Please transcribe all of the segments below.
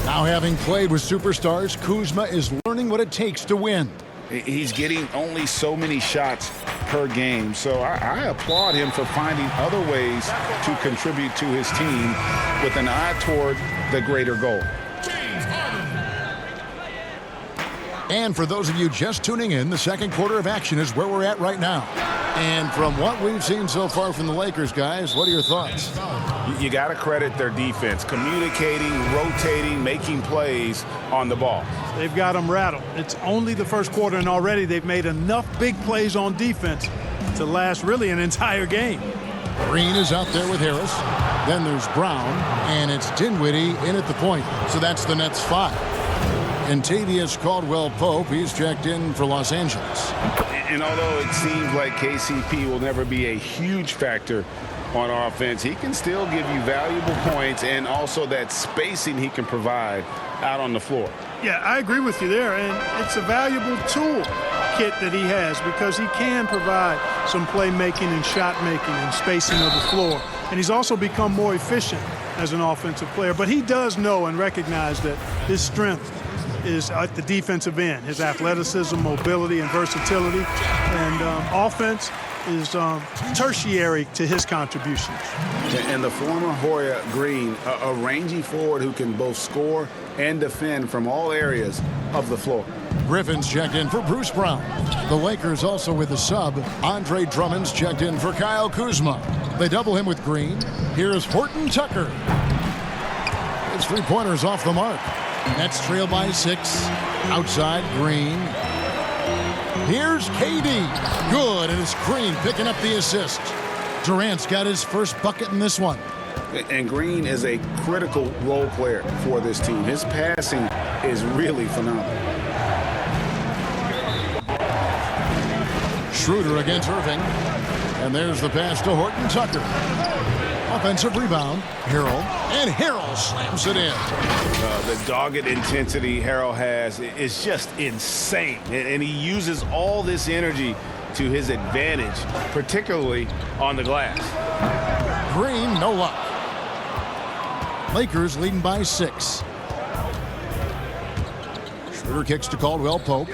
Now, having played with superstars, Kuzma is learning what it takes to win. He's getting only so many shots per game, so I applaud him for finding other ways to contribute to his team with an eye toward the greater goal. And for those of you just tuning in, the second quarter of action is where we're at right now. And from what we've seen so far from the Lakers, guys, what are your thoughts? You got to credit their defense, communicating, rotating, making plays on the ball. They've got them rattled. It's only the first quarter, and already they've made enough big plays on defense to last really an entire game. Green is out there with Harris. Then there's Brown, and it's Dinwiddie in at the point. So that's the Nets 5. And Tavius Caldwell-Pope, he's checked in for Los Angeles. And although it seems like KCP will never be a huge factor on offense, he can still give you valuable points and also that spacing he can provide out on the floor. Yeah, I agree with you there, and it's a valuable tool kit that he has because he can provide some playmaking and shot making and spacing of the floor. And he's also become more efficient as an offensive player. But he does know and recognize that his strength is at the defensive end, his athleticism, mobility, and versatility. And offense is tertiary to his contributions. And the former Hoya Green, a rangy forward who can both score and defend from all areas of the floor. Griffin's checked in for Bruce Brown. The Lakers also with a sub. Andre Drummond's checked in for Kyle Kuzma. They double him with Green. Here's Horton Tucker. His three-pointers off the mark. Nets trail by 6. Outside, Green. Here's KD. Good, and it's Green picking up the assist. Durant's got his first bucket in this one. And Green is a critical role player for this team. His passing is really phenomenal. Schroeder against Irving. And there's the pass to Horton Tucker. Offensive rebound, Harrell, and Harrell slams it in. The dogged intensity Harrell has is just insane, and he uses all this energy to his advantage, particularly on the glass. Green, no luck. Lakers leading by 6. Schroeder kicks to Caldwell-Pope.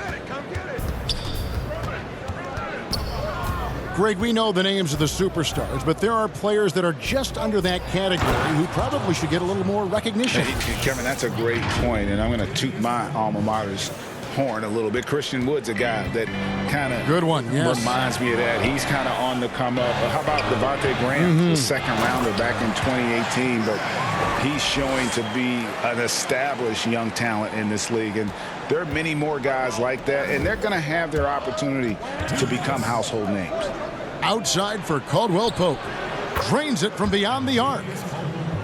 Greg, we know the names of the superstars, but there are players that are just under that category who probably should get a little more recognition. Hey, Kevin, that's a great point, and I'm going to toot my alma mater's horn a little bit. Christian Wood's a guy that kind of good one, yes, reminds me of that. He's kind of on the come up. How about Devontae Graham, the second rounder back in 2018, but he's showing to be an established young talent in this league, and there are many more guys like that, and they're going to have their opportunity to become household names. Outside for Caldwell-Pope. Drains it from beyond the arc.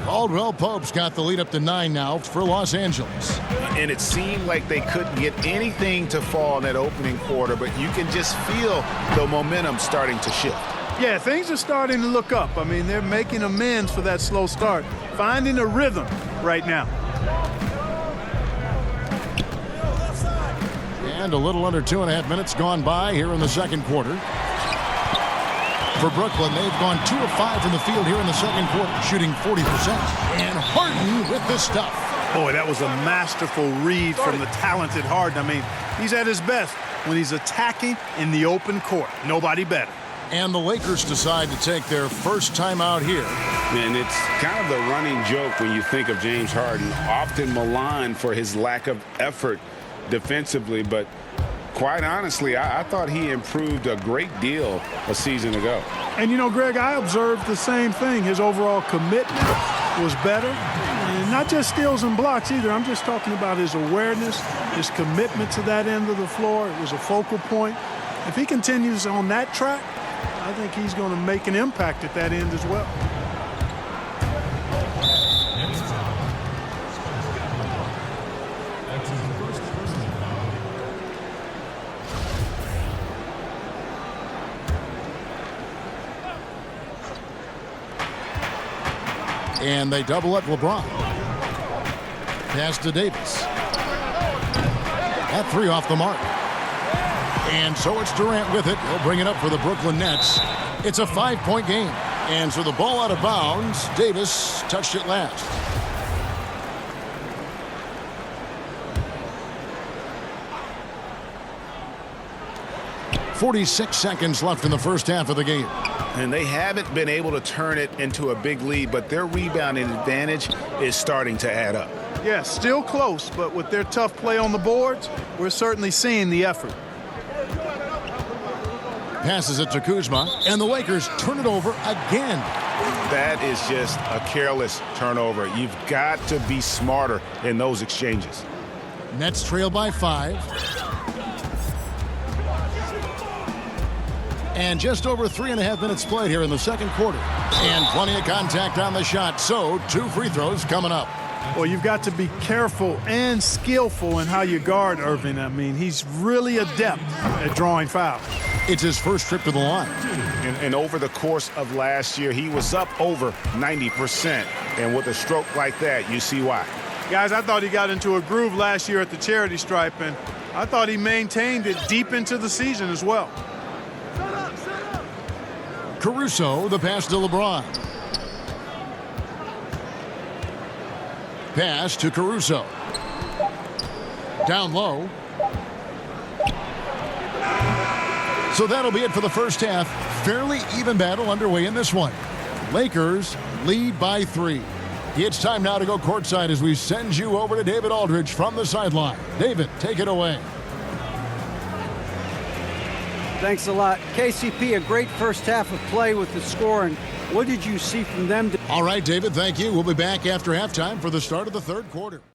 Caldwell-Pope's got the lead up to 9 now for Los Angeles. And it seemed like they couldn't get anything to fall in that opening quarter, but you can just feel the momentum starting to shift. Yeah, things are starting to look up. I mean, they're making amends for that slow start, finding a rhythm right now. And a little under 2.5 minutes gone by here in the second quarter. For Brooklyn, they've gone 2 of 5 from the field here in the second quarter, shooting 40%. And Harden with the stuff. Boy, that was a masterful read from the talented Harden. I mean, he's at his best when he's attacking in the open court. Nobody better. And the Lakers decide to take their first time out here. And it's kind of the running joke when you think of James Harden, often maligned for his lack of effort defensively, but quite honestly, I thought he improved a great deal a season ago. And you know, Greg, I observed the same thing. His overall commitment was better. And not just steals and blocks either. I'm just talking about his awareness, his commitment to that end of the floor. It was a focal point. If he continues on that track, I think he's going to make an impact at that end as well. And they double up LeBron. Pass to Davis. That 3 off the mark. And so it's Durant with it. He'll bring it up for the Brooklyn Nets. It's a 5-point game. And so the ball out of bounds. Davis touched it last. 46 seconds left in the first half of the game. And they haven't been able to turn it into a big lead, but their rebounding advantage is starting to add up. Yeah, still close, but with their tough play on the boards, we're certainly seeing the effort. Passes it to Kuzma, and the Lakers turn it over again. That is just a careless turnover. You've got to be smarter in those exchanges. Nets trail by 5. And just over 3.5 minutes played here in the second quarter. And plenty of contact on the shot, so 2 free throws coming up. Well, you've got to be careful and skillful in how you guard Irving. I mean, he's really adept at drawing fouls. It's his first trip to the line. And over the course of last year, he was up over 90%. And with a stroke like that, you see why. Guys, I thought he got into a groove last year at the charity stripe, and I thought he maintained it deep into the season as well. Caruso, the pass to LeBron. Pass to Caruso. Down low. So that'll be it for the first half. Fairly even battle underway in this one. Lakers lead by 3. It's time now to go courtside as we send you over to David Aldridge from the sideline. David, take it away. Thanks a lot. KCP, a great first half of play with the scoring. What did you see from them? All right, David, thank you. We'll be back after halftime for the start of the third quarter.